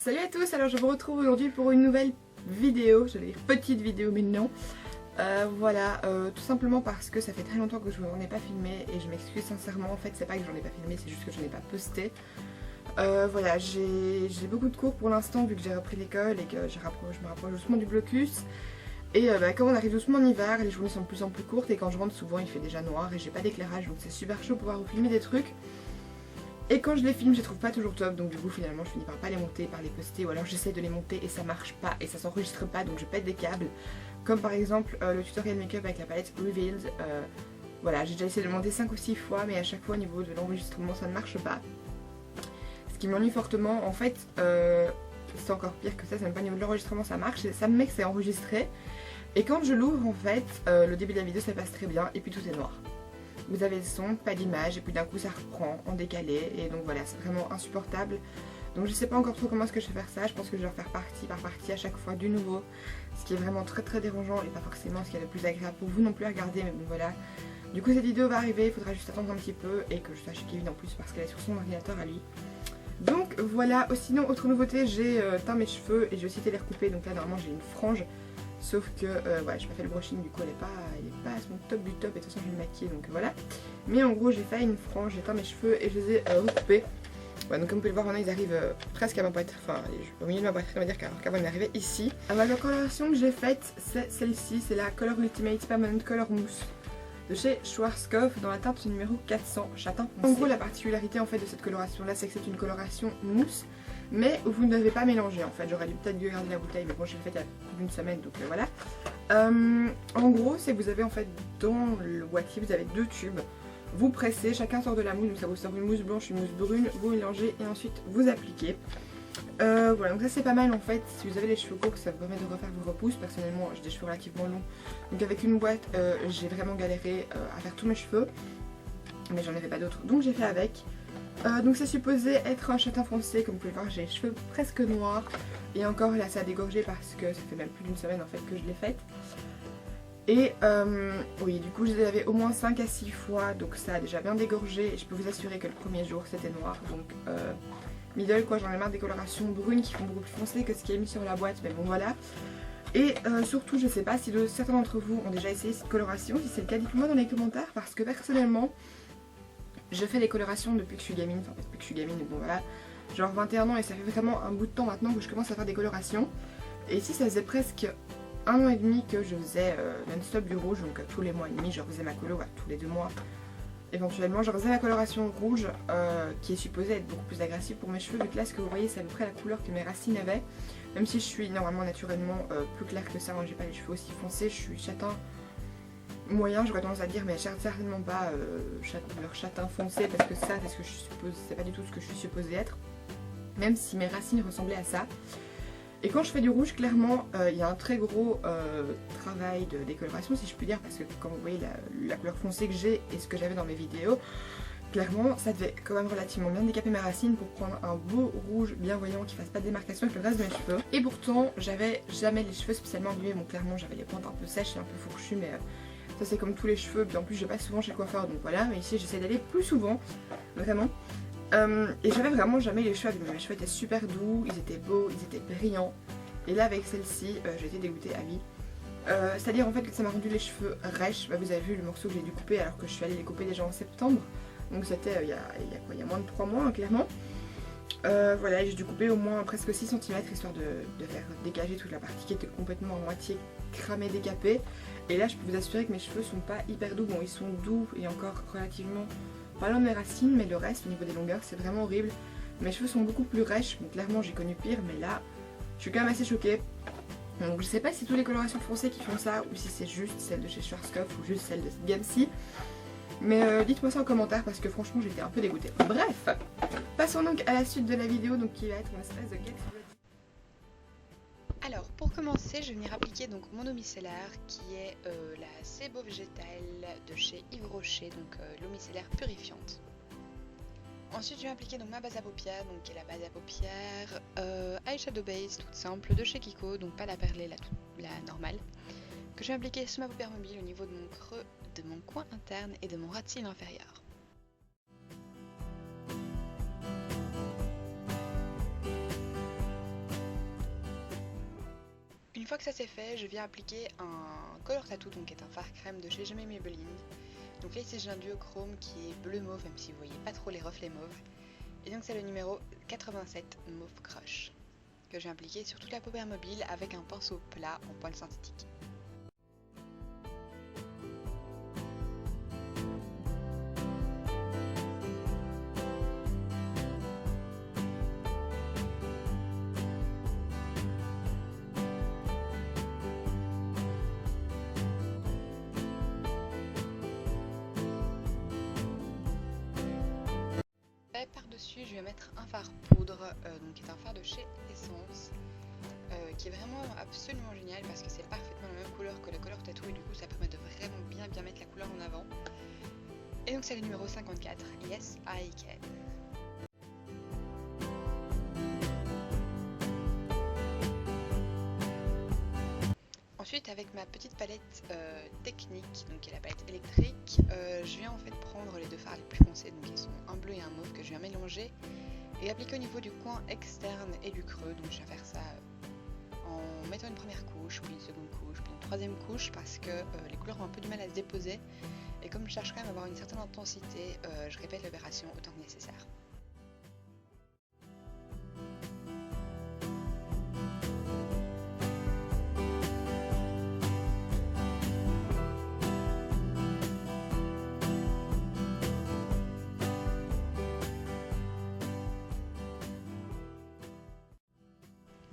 Salut à tous, alors je vous retrouve aujourd'hui pour une nouvelle vidéo, j'allais dire petite vidéo mais non. Voilà, tout simplement parce que ça fait très longtemps que je n'en ai pas filmé et je m'excuse sincèrement, en fait c'est pas que j'en ai pas filmé, c'est juste que je n'ai pas posté. Voilà, j'ai beaucoup de cours pour l'instant vu que j'ai repris l'école et que je me rapproche doucement du blocus. Et comme on arrive doucement en hiver, les journées sont de plus en plus courtes et quand je rentre souvent il fait déjà noir et j'ai pas d'éclairage donc c'est super chaud pour pouvoir vous filmer des trucs. Et quand je les filme, je les trouve pas toujours top, donc du coup finalement je finis par pas les monter, par les poster, ou alors j'essaie de les monter et ça marche pas et ça s'enregistre pas, donc je pète des câbles. Comme par exemple le tutoriel make-up avec la palette Revealed. Voilà, j'ai déjà essayé de le monter 5 ou 6 fois, mais à chaque fois au niveau de l'enregistrement ça ne marche pas. Ce qui m'ennuie fortement, en fait, c'est encore pire que ça, c'est même pas au niveau de l'enregistrement ça marche, ça me met que c'est enregistré. Et quand je l'ouvre en fait, le début de la vidéo ça passe très bien et puis tout est noir. Vous avez le son, pas d'image, et puis d'un coup ça reprend en décalé, et donc voilà, c'est vraiment insupportable. Donc je sais pas encore trop comment est-ce que je vais faire ça, je pense que je vais refaire partie par partie à chaque fois du nouveau, ce qui est vraiment très dérangeant et pas forcément ce qui est le plus agréable pour vous non plus à regarder, mais bon voilà. Du coup cette vidéo va arriver, il faudra juste attendre un petit peu et que je sache Kevin en plus parce qu'elle est sur son ordinateur à lui. Donc voilà, sinon autre nouveauté, j'ai teint mes cheveux et j'ai aussi été les recouper, donc là normalement j'ai une frange. Sauf que ouais, j'ai pas fait le brushing, du coup elle est pas à son top du top et de toute façon je vais me maquiller donc voilà. Mais en gros j'ai fait une frange, j'ai teint mes cheveux et je les ai recoupés. Ouais, donc comme vous pouvez le voir maintenant ils arrivent presque à ma poitrine, enfin au milieu de ma poitrine on va dire qu'avant ils arrivaient ici. Alors la coloration que j'ai faite c'est celle-ci, c'est la Color Ultimate Permanent Color Mousse de chez Schwarzkopf dans la teinte numéro 400 châtain foncé. En gros la particularité en fait de cette coloration là c'est que c'est une coloration mousse. Mais vous ne devez pas mélanger en fait, j'aurais dû peut-être garder la bouteille mais bon j'ai fait il y a plus d'une semaine donc voilà. En gros c'est que vous avez en fait dans le boîtier vous avez deux tubes, vous pressez, chacun sort de la mousse, donc ça vous sort une mousse blanche, une mousse brune, vous mélangez et ensuite vous appliquez. Voilà donc ça c'est pas mal en fait, si vous avez les cheveux courts ça vous permet de refaire vos repousses, personnellement j'ai des cheveux relativement longs donc avec une boîte j'ai vraiment galéré à faire tous mes cheveux mais j'en avais pas d'autres donc j'ai fait avec. Donc c'est supposé être un châtain foncé, comme vous pouvez voir j'ai les cheveux presque noirs et encore là ça a dégorgé parce que ça fait même plus d'une semaine en fait que je l'ai faite. Et oui du coup je les avais au moins 5 à 6 fois donc ça a déjà bien dégorgé et je peux vous assurer que le premier jour c'était noir donc middle quoi, j'en ai marre des colorations brunes qui font beaucoup plus foncé que ce qui est mis sur la boîte mais bon voilà. Et surtout je sais pas si certains d'entre vous ont déjà essayé cette coloration, si c'est le cas dites-moi dans les commentaires parce que personnellement je fais les colorations depuis que je suis gamine, enfin depuis que je suis gamine, bon voilà, genre 21 ans et ça fait vraiment un bout de temps maintenant que je commence à faire des colorations. Et ici ça faisait presque 1 an et demi que je faisais non-stop du rouge, donc tous les mois et demi je refaisais ma colo, tous les 2 mois. Éventuellement je refaisais ma coloration rouge qui est supposée être beaucoup plus agressive pour mes cheveux, vu que là ce que vous voyez c'est à peu près la couleur que mes racines avaient. Même si je suis normalement naturellement plus claire que ça, moi j'ai pas les cheveux aussi foncés, je suis châtain moyen j'aurais tendance à dire mais certainement pas couleur châtain foncé parce que ça c'est ce que je suppose, c'est pas du tout ce que je suis supposée être, même si mes racines ressemblaient à ça. Et quand je fais du rouge clairement il y a un très gros travail de décoloration si je puis dire parce que comme vous voyez la couleur foncée que j'ai et ce que j'avais dans mes vidéos, clairement ça devait quand même relativement bien décaper mes racines pour prendre un beau rouge bien voyant qui fasse pas de démarcation avec le reste de mes cheveux. Et pourtant j'avais jamais les cheveux spécialement abîmés, bon clairement j'avais les pointes un peu sèches et un peu fourchues mais ça c'est comme tous les cheveux, puis en plus je passe souvent chez le coiffeur donc voilà, mais ici j'essaie d'aller plus souvent, vraiment. Et j'avais vraiment jamais les cheveux abîmés, mes cheveux étaient super doux, ils étaient beaux, ils étaient brillants. Et là avec celle-ci, j'ai été dégoûtée à vie. C'est-à-dire en fait que ça m'a rendu les cheveux rêches, vous avez vu le morceau que j'ai dû couper alors que je suis allée les couper déjà en septembre. Donc c'était il y a moins de 3 mois hein, clairement. Voilà, j'ai dû couper au moins presque 6 cm histoire de faire dégager toute la partie qui était complètement à moitié cramée, décapée. Et là je peux vous assurer que mes cheveux sont pas hyper doux, bon ils sont doux et encore relativement pas loin de mes racines, mais le reste au niveau des longueurs c'est vraiment horrible. Mes cheveux sont beaucoup plus rêches, donc clairement j'ai connu pire, mais là je suis quand même assez choquée. Donc je sais pas si c'est toutes les colorations foncées qui font ça ou si c'est juste celle de chez Schwarzkopf ou juste celle de cette gamme-ci. Mais dites-moi ça en commentaire parce que franchement j'étais un peu dégoûtée. Bref, passons donc à la suite de la vidéo donc qui va être une espèce de get. Alors pour commencer je vais venir appliquer donc mon eau micellaire qui est la Sebo végétale de chez Yves Rocher, donc l'eau micellaire purifiante. Ensuite je vais appliquer donc ma base à paupières, donc qui est la base à paupières eyeshadow base toute simple de chez Kiko, donc pas la perlée, la normale, que je vais appliquer sur ma paupière mobile au niveau de mon creux, de mon coin interne et de mon ras de cils inférieur. fois que ça c'est fait, je viens appliquer un Color Tattoo, donc qui est un fard crème de chez Maybelline. Donc là ici j'ai un duochrome qui est bleu mauve, même si vous voyez pas trop les reflets mauves. Et donc c'est le numéro 87 Mauve Crush, que j'ai appliqué sur toute la paupière mobile avec un pinceau plat en poils synthétique. Par-dessus, je vais mettre un fard poudre, donc qui est un fard de chez Essence, qui est vraiment absolument génial parce que c'est parfaitement la même couleur que le Color Tattoo et du coup ça permet de vraiment bien mettre la couleur en avant. Et donc c'est le numéro 54, Yes I Can. Ensuite, avec ma petite palette technique, donc qui est la palette électrique, je viens en fait prendre les deux fards les plus foncés, donc ils sont un bleu et un mauve que je viens mélanger et appliquer au niveau du coin externe et du creux. Donc je viens faire ça en mettant une première couche, puis une seconde couche, puis une troisième couche parce que les couleurs ont un peu du mal à se déposer et comme je cherche quand même à avoir une certaine intensité, je répète l'opération autant que nécessaire.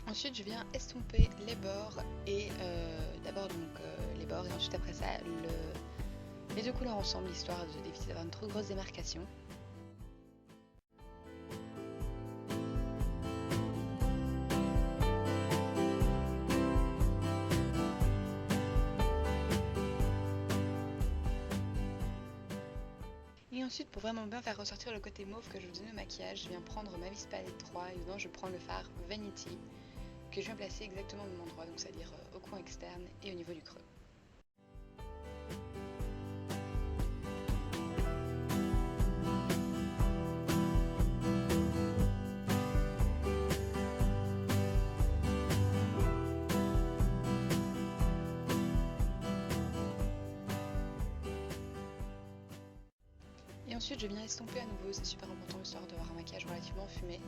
Ensuite je viens estomper les bords et d'abord les bords et ensuite après ça les deux couleurs ensemble histoire d'éviter d'avoir une trop grosse démarcation. Et ensuite pour vraiment bien faire ressortir le côté mauve que je vous donne au maquillage, je viens prendre ma Vis Palette 3 et dedans je prends le fard Vanity que je viens placer exactement au même endroit, donc c'est-à-dire au coin externe et au niveau du creux. Et ensuite je viens estomper à nouveau, c'est super important histoire d'avoir un maquillage relativement fumé.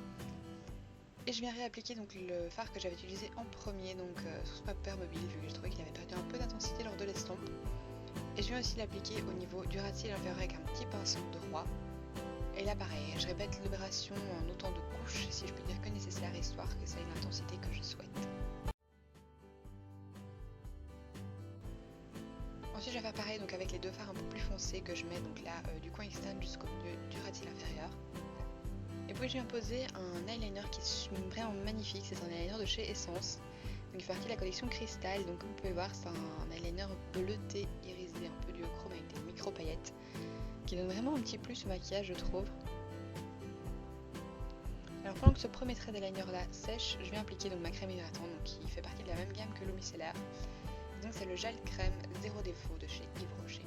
Et je viens réappliquer donc le fard que j'avais utilisé en premier donc sur ce paupière mobile vu que j'ai trouvé qu'il avait perdu un peu d'intensité lors de l'estompe. Et je viens aussi l'appliquer au niveau du ras de cils inférieur avec un petit pinceau droit. Et là pareil, je répète l'opération en autant de couches si je peux dire que nécessaire histoire que ça ait l'intensité que je souhaite. Ensuite je vais faire pareil donc avec les deux fards un peu plus foncés que je mets donc là du coin externe jusqu'au milieu du ras de cils inférieur. Et puis je viens poser un eyeliner qui est vraiment magnifique, c'est un eyeliner de chez Essence. Donc il fait partie de la collection Cristal, donc comme vous pouvez voir c'est un eyeliner bleuté irisé, un peu duochrome avec des micro paillettes, qui donne vraiment un petit plus au maquillage je trouve. Alors pendant que ce premier trait d'eyeliner là sèche, je viens appliquer donc ma crème hydratante donc, qui fait partie de la même gamme que l'eau micellaire. Donc c'est le gel crème zéro défaut de chez Yves Rocher.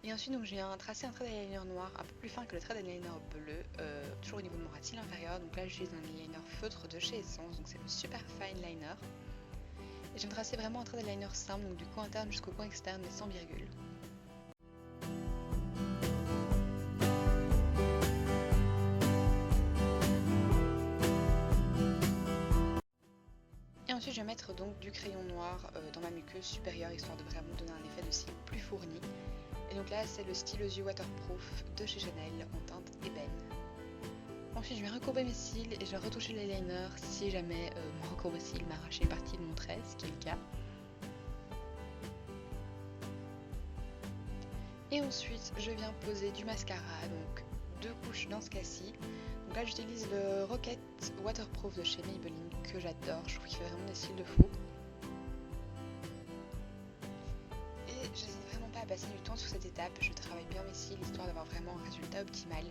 Et ensuite donc, je viens tracer un trait d'eyeliner noir un peu plus fin que le trait d'eyeliner bleu, toujours au niveau de mon ras de cils inférieur. Donc là j'utilise un eyeliner feutre de chez Essence, donc c'est le Super Fine Liner. Et je viens tracer vraiment un trait d'eyeliner simple, donc du coin interne jusqu'au coin externe mais sans virgule. Et ensuite je vais mettre donc du crayon noir dans ma muqueuse supérieure histoire de vraiment donner un effet de cils plus fourni. Et donc là c'est le stylo yeux waterproof de chez Chanel en teinte ébène. Ensuite je vais recourber mes cils et je vais retoucher l'eyeliner si jamais mon recourbe-cils m'a arraché une partie de mon trait, ce qui est le cas. Et ensuite je viens poser du mascara, donc 2 couches dans ce cas-ci. Donc là j'utilise le Rocket Waterproof de chez Maybelline que j'adore, je trouve qu'il fait vraiment des cils de fou. Et j'hésite vraiment pas à passer du temps sur cette étape, je travaille bien mes cils histoire d'avoir vraiment un résultat optimal.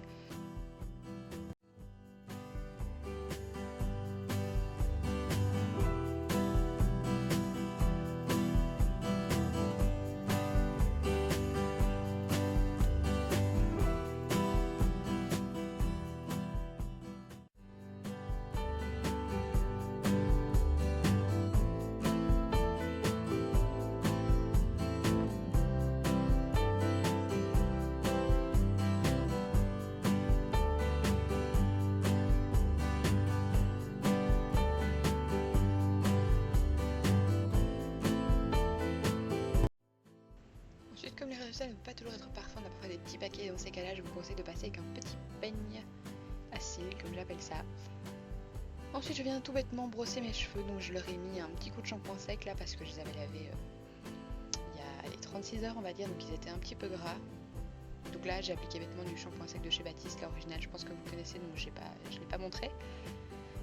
ça ne peut pas toujours être parfait, on a parfois des petits paquets. Dans ces cas-là, je vous conseille de passer avec un petit peigne à cils, comme j'appelle ça. Ensuite, je viens tout bêtement brosser mes cheveux, donc je leur ai mis un petit coup de shampoing sec là parce que je les avais lavés il y a 36 heures, on va dire, donc ils étaient un petit peu gras. Donc là, j'ai appliqué bêtement du shampoing sec de chez Baptiste, l'original, je pense que vous connaissez, donc je ne l'ai pas montré.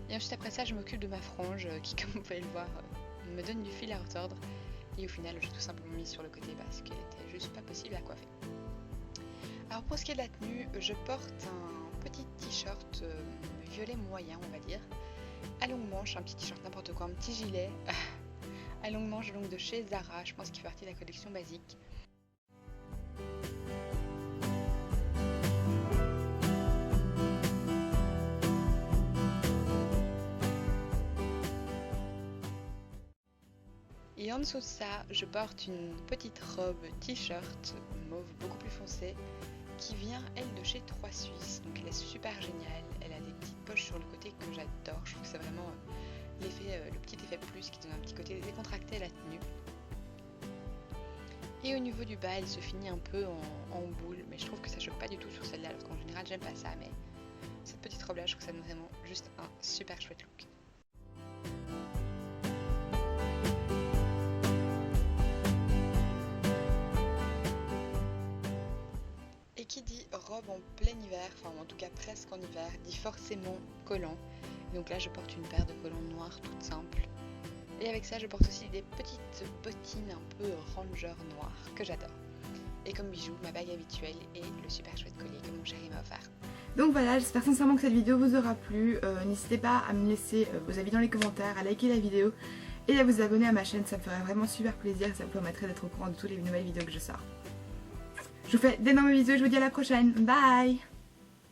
Et ensuite, après ça, je m'occupe de ma frange qui, comme vous pouvez le voir, me donne du fil à retordre. Et au final, j'ai tout simplement mis sur le côté parce qu'elle était juste pas possible à coiffer. Alors pour ce qui est de la tenue, je porte un petit t-shirt violet moyen, on va dire, à longue manche, un petit t-shirt n'importe quoi, un petit gilet à longue manche donc de chez Zara, je pense qu'il fait partie de la collection basique. Et en dessous de ça, je porte une petite robe t-shirt mauve beaucoup plus foncée qui vient elle de chez 3 Suisses, donc elle est super géniale, elle a des petites poches sur le côté que j'adore, je trouve que c'est vraiment le petit effet plus qui donne un petit côté décontracté à la tenue. Et au niveau du bas, elle se finit un peu en boule, mais je trouve que ça choque pas du tout sur celle-là, alors qu'en général j'aime pas ça, mais cette petite robe là, je trouve que ça donne vraiment juste un super chouette look. Et qui dit robe en plein hiver, enfin en tout cas presque en hiver, dit forcément collant. Donc là je porte une paire de collants noirs toute simple. Et avec ça je porte aussi des petites bottines un peu ranger noires que j'adore. Et comme bijou, ma bague habituelle et le super chouette collier que mon chéri m'a offert. Donc voilà, j'espère sincèrement que cette vidéo vous aura plu. N'hésitez pas à me laisser vos avis dans les commentaires, à liker la vidéo et à vous abonner à ma chaîne, ça me ferait vraiment super plaisir et ça me permettrait d'être au courant de toutes les nouvelles vidéos que je sors. Je vous fais d'énormes bisous et je vous dis à la prochaine. Bye!